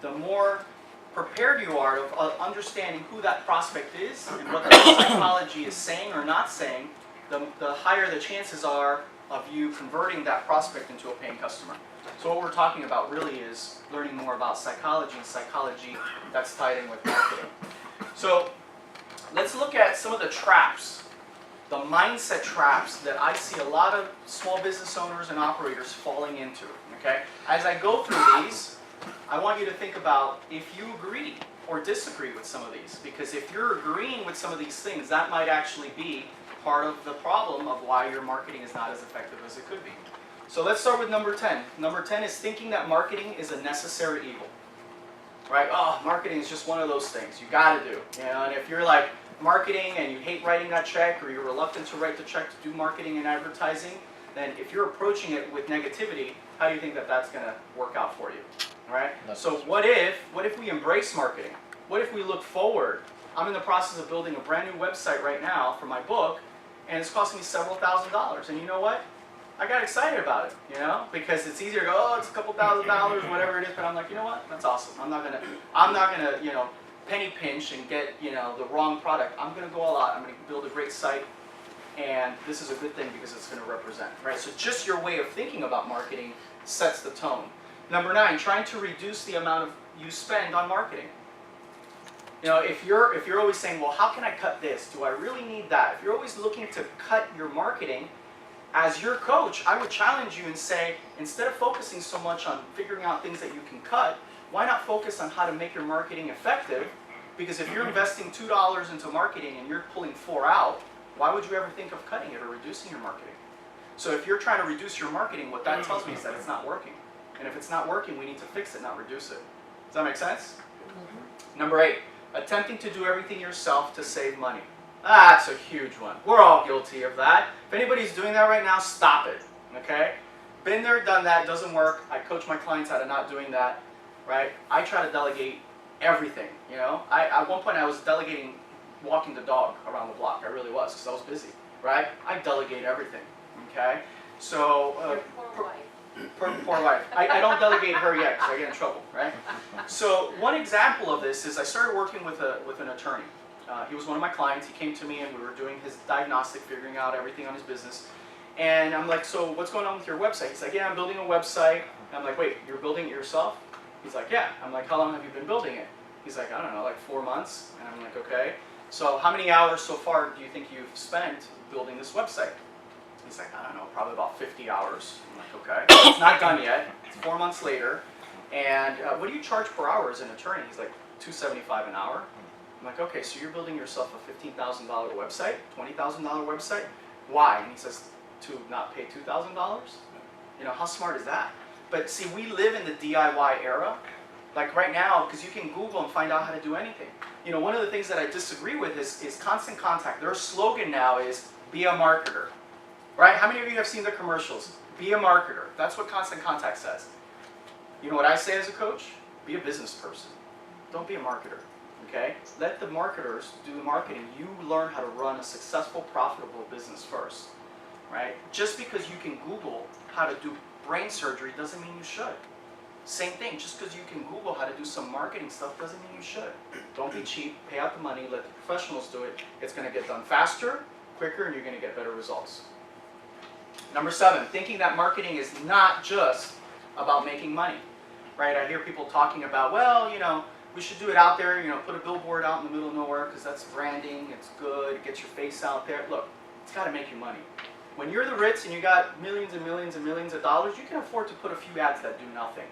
the more prepared you are of understanding who that prospect is and what the psychology is saying or not saying, the higher the chances are of you converting that prospect into a paying customer. So what we're talking about really is learning more about psychology, and psychology that's tied in with marketing. So let's look at some of the traps, the mindset traps that I see a lot of small business owners and operators falling into. Okay? As I go through these, I want you to think about if you agree or disagree with some of these. Because if you're agreeing with some of these things, that might actually be part of the problem of why your marketing is not as effective as it could be. So let's start with number 10. Number 10 is thinking that marketing is a necessary evil. Right? Oh, marketing is just one of those things you got to do. You know, and if you're like marketing and you hate writing that check, or you're reluctant to write the check to do marketing and advertising, then if you're approaching it with negativity, how do you think that that's going to work out for you? Right? So what if we embrace marketing? What if we look forward? I'm in the process of building a brand new website right now for my book, and it's costing me several $1,000s. And you know what? I got excited about it, you know, because it's easier to go, oh, it's a couple $1,000s, whatever it is. But I'm like, you know what? That's awesome. I'm not gonna, you know, penny pinch and get, you know, the wrong product. I'm gonna go all out. I'm gonna build a great site, and this is a good thing because it's gonna represent, right? So just your way of thinking about marketing sets the tone. Number 9, trying to reduce the amount of you spend on marketing. You know, if you're always saying, well, how can I cut this? Do I really need that? If you're always looking to cut your marketing, as your coach, I would challenge you and say, instead of focusing so much on figuring out things that you can cut, why not focus on how to make your marketing effective? Because if you're investing $2 into marketing and you're pulling 4 out, why would you ever think of cutting it or reducing your marketing? So if you're trying to reduce your marketing, what that tells me is that it's not working. And if it's not working, we need to fix it, not reduce it. Does that make sense? Number 8, attempting to do everything yourself to save money. That's a huge one. We're all guilty of that. If anybody's doing that right now, stop it. Okay? Been there, done that, doesn't work. I coach my clients out of not doing that. Right? I try to delegate everything. You know, at one point I was delegating walking the dog around the block. I really was, because I was busy. Right? I delegate everything. Okay? So poor wife. I don't delegate her yet because I get in trouble, right? So one example of this is I started working with an attorney. He was one of my clients. He came to me and we were doing his diagnostic, figuring out everything on his business. And I'm like, so what's going on with your website? He's like, yeah, I'm building a website. And I'm like, wait, you're building it yourself? He's like, yeah. I'm like, how long have you been building it? He's like, I don't know, like 4 months. And I'm like, okay. So how many hours so far do you think you've spent building this website? He's like, I don't know, probably about 50 hours. I'm like, okay. It's not done yet. It's 4 months later. And what do you charge per hour as an attorney? He's like, $275 an hour. I'm like, okay, so you're building yourself a $15,000 website, $20,000 website. Why? And he says, to not pay $2,000? You know, how smart is that? But see, we live in the DIY era. Like right now, because you can Google and find out how to do anything. You know, one of the things that I disagree with is constant contact. Their slogan now is, be a marketer. Right? How many of you have seen the commercials? Be a marketer. That's what Constant Contact says. You know what I say as a coach? Be a business person. Don't be a marketer. Okay? Let the marketers do the marketing. You learn how to run a successful, profitable business first. Right? Just because you can Google how to do brain surgery doesn't mean you should. Same thing. Just because you can Google how to do some marketing stuff doesn't mean you should. Don't be cheap. Pay out the money. Let the professionals do it. It's going to get done faster, quicker, and you're going to get better results. Number 7, thinking that marketing is not just about making money, right? I hear people talking about, well, you know, we should do it out there, you know, put a billboard out in the middle of nowhere because that's branding, it's good, it gets your face out there. Look, it's got to make you money. When you're the Ritz and you got millions and millions and millions of dollars, you can afford to put a few ads that do nothing.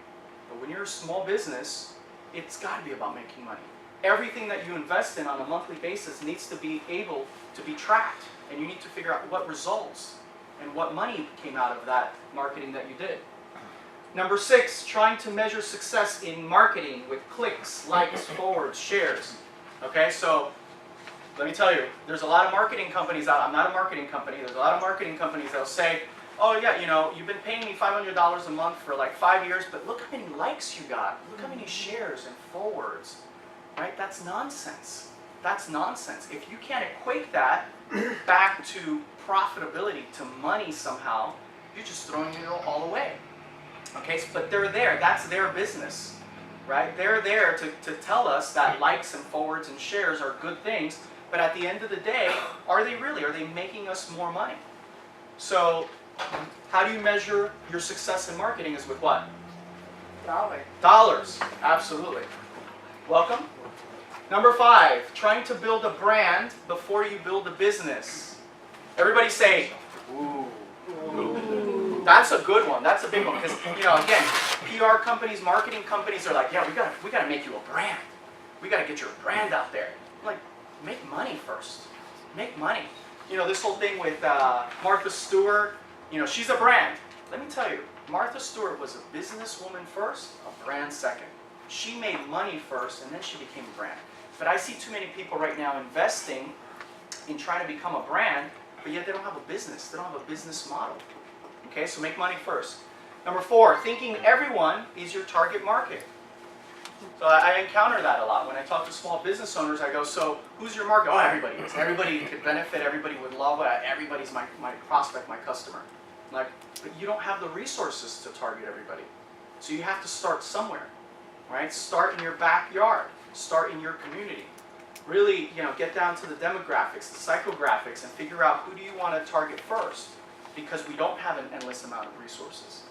But when you're a small business, it's got to be about making money. Everything that you invest in on a monthly basis needs to be able to be tracked, and you need to figure out what results and what money came out of that marketing that you did. Number 6, trying to measure success in marketing with clicks, likes, forwards, shares. Okay, so let me tell you, there's a lot of marketing companies out. I'm not a marketing company. There's a lot of marketing companies that'll say, oh yeah, you know, you've been paying me $500 a month for like 5 years, but look how many likes you got. Look how many shares and forwards. Right? That's nonsense. That's nonsense. If you can't equate that back to profitability, to money somehow, you're just throwing it all away. Okay, but they're there. That's their business. right? They're there to tell us that likes and forwards and shares are good things, but at the end of the day, are they really? Are they making us more money? So how do you measure your success in marketing is with what? Dollars, absolutely. Welcome. Number 5, trying to build a brand before you build a business. Everybody say, ooh. Ooh. That's a good one. That's a big one because, again, PR companies, marketing companies are like, yeah, we gotta make you a brand. We gotta get your brand out there. I'm like, make money first. Make money. This whole thing with Martha Stewart. She's a brand. Let me tell you, Martha Stewart was a businesswoman first, a brand second. She made money first, and then she became a brand. But I see too many people right now investing in trying to become a brand, but yet they don't have a business. They don't have a business model. Okay, so make money first. Number 4, thinking everyone is your target market. So I encounter that a lot. When I talk to small business owners, I go, so who's your market? Oh, everybody is. Everybody could benefit. Everybody would love it. Everybody's my prospect, my customer. I'm like, but you don't have the resources to target everybody. So you have to start somewhere, right? Start in your backyard. Start in your community. Really, get down to the demographics, the psychographics, and figure out who do you want to target first, because we don't have an endless amount of resources.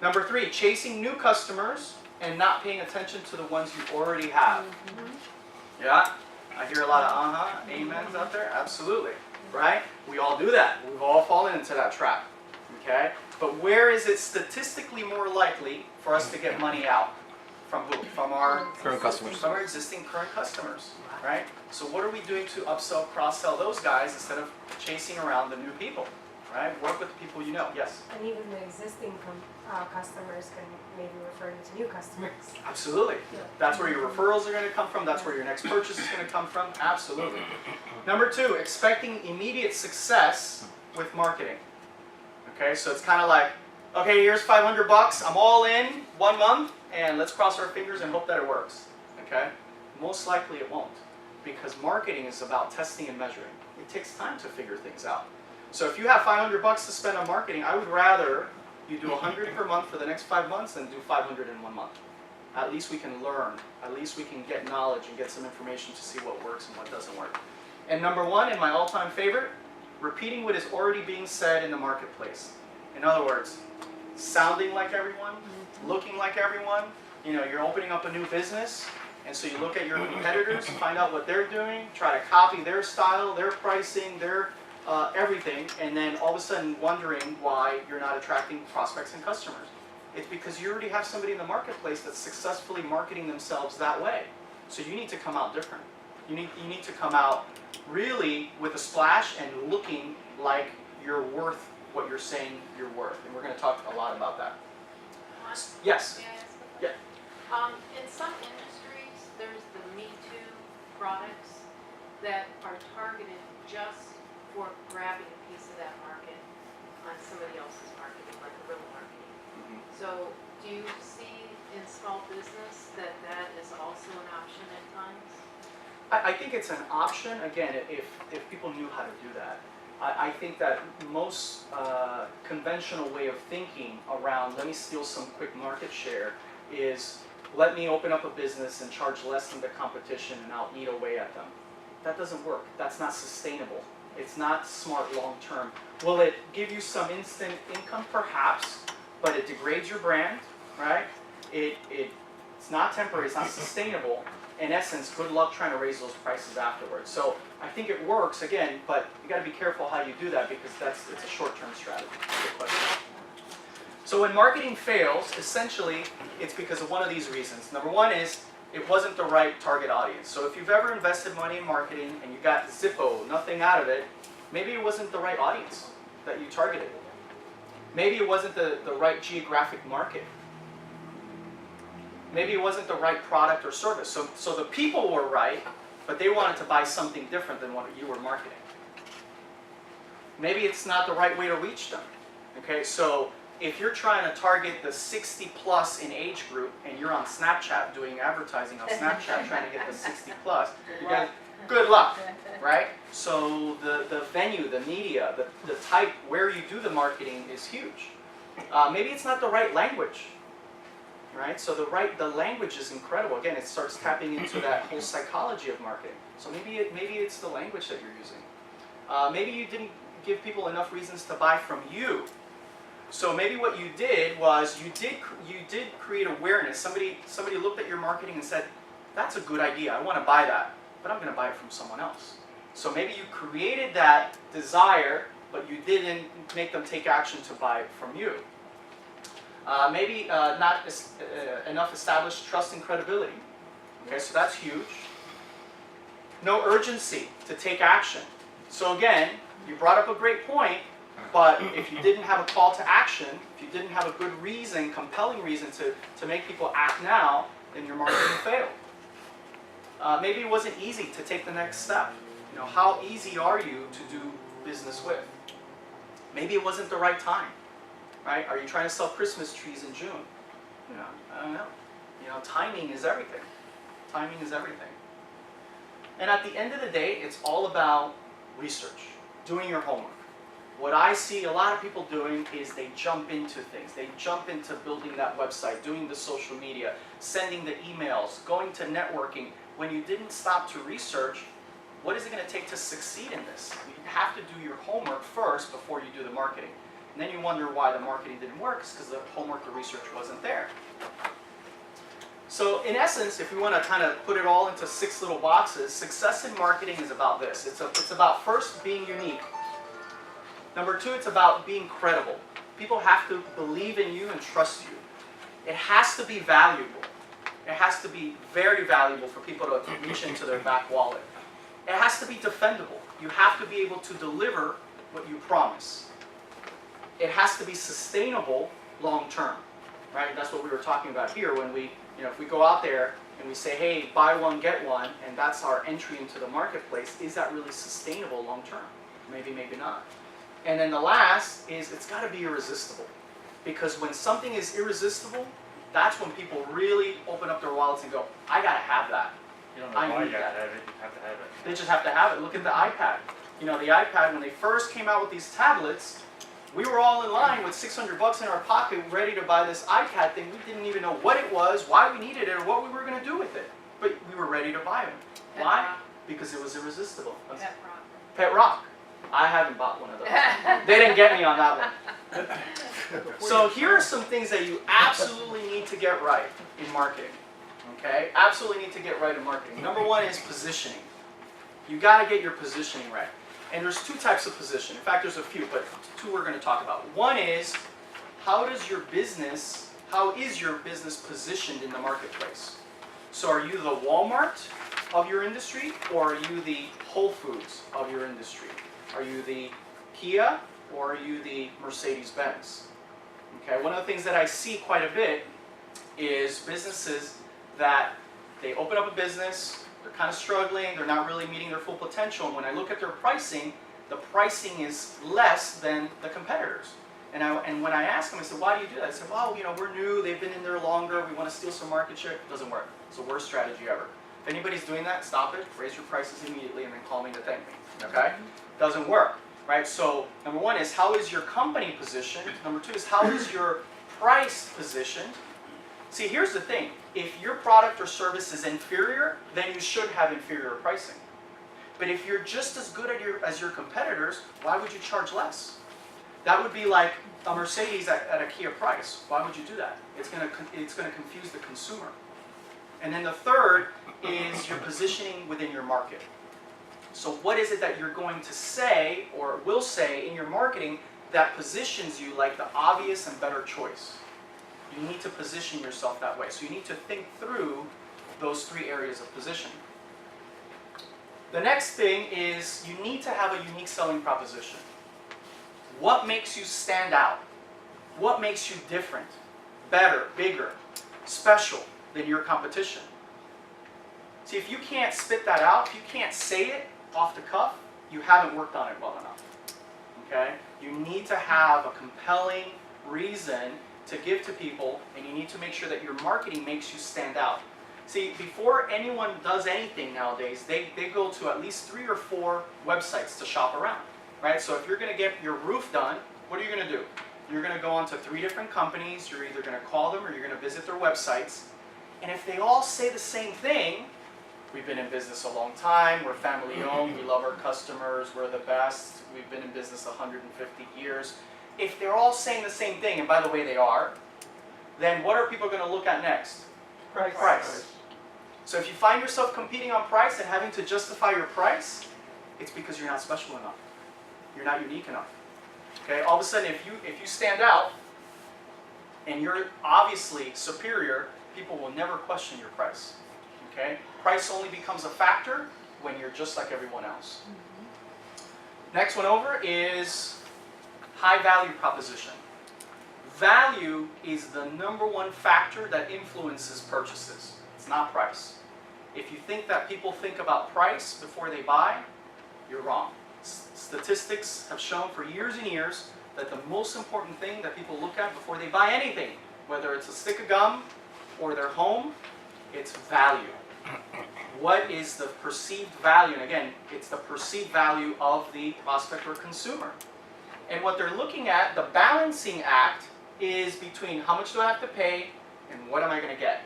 Number 3, chasing new customers and not paying attention to the ones you already have. Yeah? I hear a lot of amens out there. Absolutely. Right? We all do that. We've all fallen into that trap. Okay? But where is it statistically more likely for us to get money out? From who? From our current customers. From our existing current customers. Right? So what are we doing to upsell, cross-sell those guys instead of chasing around the new people? Right? Work with the people you know. Yes? And even the existing customers can maybe refer you to new customers. Absolutely. Yeah. That's where your referrals are going to come from. That's where your next purchase is going to come from. Absolutely. Number 2, expecting immediate success with marketing. Okay, so it's kind of like, okay, here's $500. I'm all in 1 month, and let's cross our fingers and hope that it works. Okay? Most likely it won't, because marketing is about testing and measuring. It takes time to figure things out. So if you have $500 to spend on marketing, I would rather you do 100 per month for the next 5 months than do 500 in 1 month. At least we can learn. At least we can get knowledge and get some information to see what works and what doesn't work. And number 1, and my all-time favorite, repeating what is already being said in the marketplace. In other words, sounding like everyone, looking like everyone. You're opening up a new business, and so you look at your competitors, find out what they're doing, try to copy their style, their pricing, their everything, and then all of a sudden wondering why you're not attracting prospects and customers. It's because you already have somebody in the marketplace that's successfully marketing themselves that way. So you need to come out different. You need to come out really with a splash and looking like you're worth what you're saying you're worth. And we're going to talk a lot about that. Juan, Yes? may I ask a question? Yeah. In some industries, there's the Me Too products that are targeted just for grabbing a piece of that market on somebody else's marketing, like guerrilla marketing. So do you see in small business that that is also an option at times? I think it's an option, again, if people knew how to do that. I think that most conventional way of thinking around, let me steal some quick market share, is let me open up a business and charge less than the competition and I'll eat away at them. That doesn't work. That's not sustainable. It's not smart long term. Will it give you some instant income? Perhaps, but it degrades your brand, right? It's not temporary, it's not sustainable. In essence, good luck trying to raise those prices afterwards. So I think it works, again, but you got to be careful how you do that because it's a short-term strategy. Good question. So when marketing fails, essentially, it's because of one of these reasons. Number 1 is it wasn't the right target audience. So if you've ever invested money in marketing and you got Zippo, nothing out of it, maybe it wasn't the right audience that you targeted. Maybe it wasn't the right geographic market. Maybe it wasn't the right product or service. So the people were right, but they wanted to buy something different than what you were marketing. Maybe it's not the right way to reach them. Okay, so if you're trying to target the 60 plus in age group and you're on Snapchat doing advertising on Snapchat trying to get the 60 plus, you guys, good luck, right? So the venue, the media, the type where you do the marketing is huge. Maybe it's not the right language. right? So the language is incredible. Again, it starts tapping into that whole psychology of marketing. So maybe it's the language that you're using. Maybe you didn't give people enough reasons to buy from you. So maybe what you did was you did create awareness. Somebody looked at your marketing and said, "That's a good idea. I want to buy that, but I'm going to buy it from someone else." So maybe you created that desire, but you didn't make them take action to buy it from you. Maybe not enough established trust and credibility. Okay, so that's huge. No urgency to take action. So again, you brought up a great point, but if you didn't have a call to action, if you didn't have a good reason, compelling reason to make people act now, then your marketing failed. Maybe it wasn't easy to take the next step. You know, how easy are you to do business with? Maybe it wasn't the right time, right? Are you trying to sell Christmas trees in June? You know, I don't know. You know, timing is everything. Timing is everything. And at the end of the day, it's all about research, doing your homework. What I see a lot of people doing is they jump into things. They jump into building that website, doing the social media, sending the emails, going to networking. When you didn't stop to research, what is it going to take to succeed in this? You have to do your homework first before you do the marketing. And then you wonder why the marketing didn't work. It's because the homework, the research wasn't there. So in essence, if we want to kind of put it all into 6 little boxes, success in marketing is about this. It's about first being unique. Number 2, it's about being credible. People have to believe in you and trust you. It has to be valuable. It has to be very valuable for people to reach into their back wallet. It has to be defendable. You have to be able to deliver what you promise. It has to be sustainable long term, right? That's what we were talking about here when we, if we go out there and we say, hey, buy one, get one, and that's our entry into the marketplace, is that really sustainable long term? Maybe, maybe not. And then the last is it's got to be irresistible. Because when something is irresistible, that's when people really open up their wallets and go, I got to have that. You don't know why you gotta have it, you have to have it. They just have to have it. Look at the iPad. You know, the iPad, when they first came out with these tablets, we were all in line with $600 in our pocket ready to buy this iPad thing. We didn't even know what it was, why we needed it, or what we were going to do with it. But we were ready to buy them. Why? Because it was irresistible. Pet rock. Pet rock. I haven't bought one of those. They didn't get me on that one. So here are some things that you absolutely need to get right in marketing. Okay? Absolutely need to get right in marketing. Number 1 is positioning. You got to get your positioning right. And there's 2 types of position. In fact, there's a few, but 2 we're going to talk about. One is, how is your business positioned in the marketplace? So are you the Walmart of your industry, or are you the Whole Foods of your industry? Are you the Kia, or are you the Mercedes-Benz? Okay, one of the things that I see quite a bit is businesses that they open up a business, they're kind of struggling, they're not really meeting their full potential, and when I look at their pricing, the pricing is less than the competitors. And when I ask them, I said, why do you do that? I said, well, we're new, they've been in there longer, we want to steal some market share. It doesn't work. It's the worst strategy ever. If anybody's doing that, stop it, raise your prices immediately, and then call me to thank me. Okay? Doesn't work. Right? So number 1 is, how is your company positioned? Number 2 is, how is your price positioned? See, here's the thing. If your product or service is inferior, then you should have inferior pricing. But if you're just as good as your competitors, why would you charge less? That would be like a Mercedes at a Kia price. Why would you do that? It's going to confuse the consumer. And then the third is your positioning within your market. So what is it that you're going to say or will say in your marketing that positions you like the obvious and better choice? You need to position yourself that way. So you need to think through those 3 areas of positioning. The next thing is you need to have a unique selling proposition. What makes you stand out? What makes you different, better, bigger, special than your competition? See, if you can't spit that out, if you can't say it off the cuff, you haven't worked on it well enough. Okay? You need to have a compelling reason to give to people, and you need to make sure that your marketing makes you stand out. See, before anyone does anything nowadays, they go to at least 3 or 4 websites to shop around. Right? So if you're going to get your roof done, what are you going to do? you're going to go onto 3 different companies, you're either going to call them or you're going to visit their websites, and if they all say the same thing, we've been in business a long time, we're family owned, we love our customers, we're the best, we've been in business 150 years. If they're all saying the same thing, and by the way they are, then what are people going to look at next? Price. So if you find yourself competing on price and having to justify your price, it's because you're not special enough. You're not unique enough. Okay? All of a sudden, if you stand out and you're obviously superior, people will never question your price. Okay? Price only becomes a factor when you're just like everyone else. Next one over is high value proposition. Value is the #1 factor that influences purchases. It's not price. If you think that people think about price before they buy, you're wrong. Statistics have shown for years and years that the most important thing that people look at before they buy anything, whether it's a stick of gum or their home, it's value. What is the perceived value? And again, it's the perceived value of the prospect or consumer. And what they're looking at, the balancing act, is between how much do I have to pay and what am I going to get.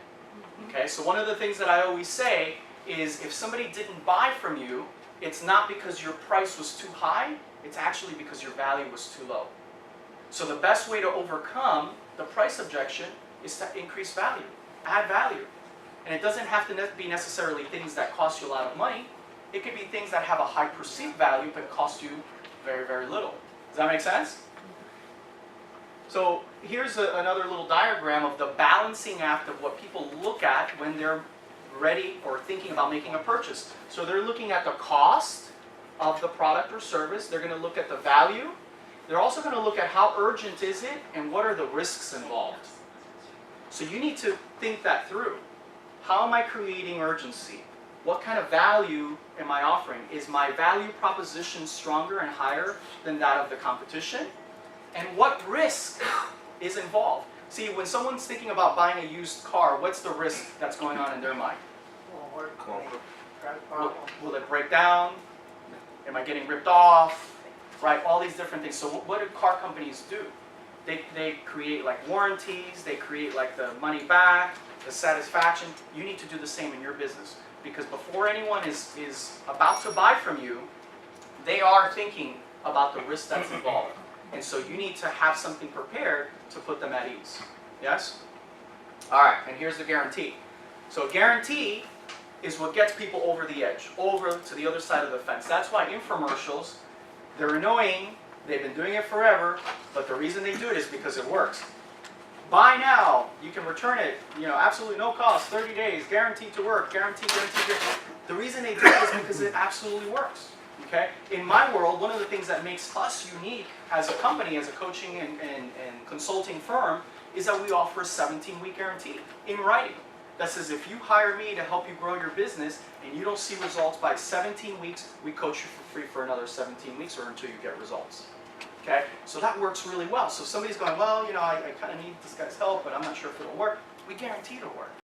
Okay, so one of the things that I always say is if somebody didn't buy from you, it's not because your price was too high, it's actually because your value was too low. So the best way to overcome the price objection is to increase value, add value. And it doesn't have to be necessarily things that cost you a lot of money. It could be things that have a high perceived value but cost you very, very little. Does that make sense? So here's another little diagram of the balancing act of what people look at when they're ready or thinking about making a purchase. So they're looking at the cost of the product or service. They're going to look at the value. They're also going to look at how urgent is it and what are the risks involved. So you need to think that through. How am I creating urgency? What kind of value am I offering? Is my value proposition stronger and higher than that of the competition? And what risk is involved? See, when someone's thinking about buying a used car, what's the risk that's going on in their mind? Will it break down? Am I getting ripped off? Right, all these different things. So what do car companies do? They create like warranties, they create like the money back, the satisfaction. You need to do the same in your business. Because before anyone is about to buy from you, they are thinking about the risk that's involved. And so you need to have something prepared to put them at ease. Yes? All right, and here's the guarantee. So a guarantee is what gets people over the edge, over to the other side of the fence. That's why infomercials, they're annoying, they've been doing it forever, but the reason they do it is because it works. Buy now, you can return it, absolutely no cost, 30 days, guaranteed to work, guaranteed. The reason they do it is because it absolutely works. Okay? In my world, one of the things that makes us unique as a company, as a coaching and consulting firm, is that we offer a 17-week guarantee in writing. That says if you hire me to help you grow your business and you don't see results by 17 weeks, we coach you for free for another 17 weeks or until you get results. Okay? So that works really well. So if somebody's going, well, I kind of need this guy's help, but I'm not sure if it'll work, we guarantee it'll work.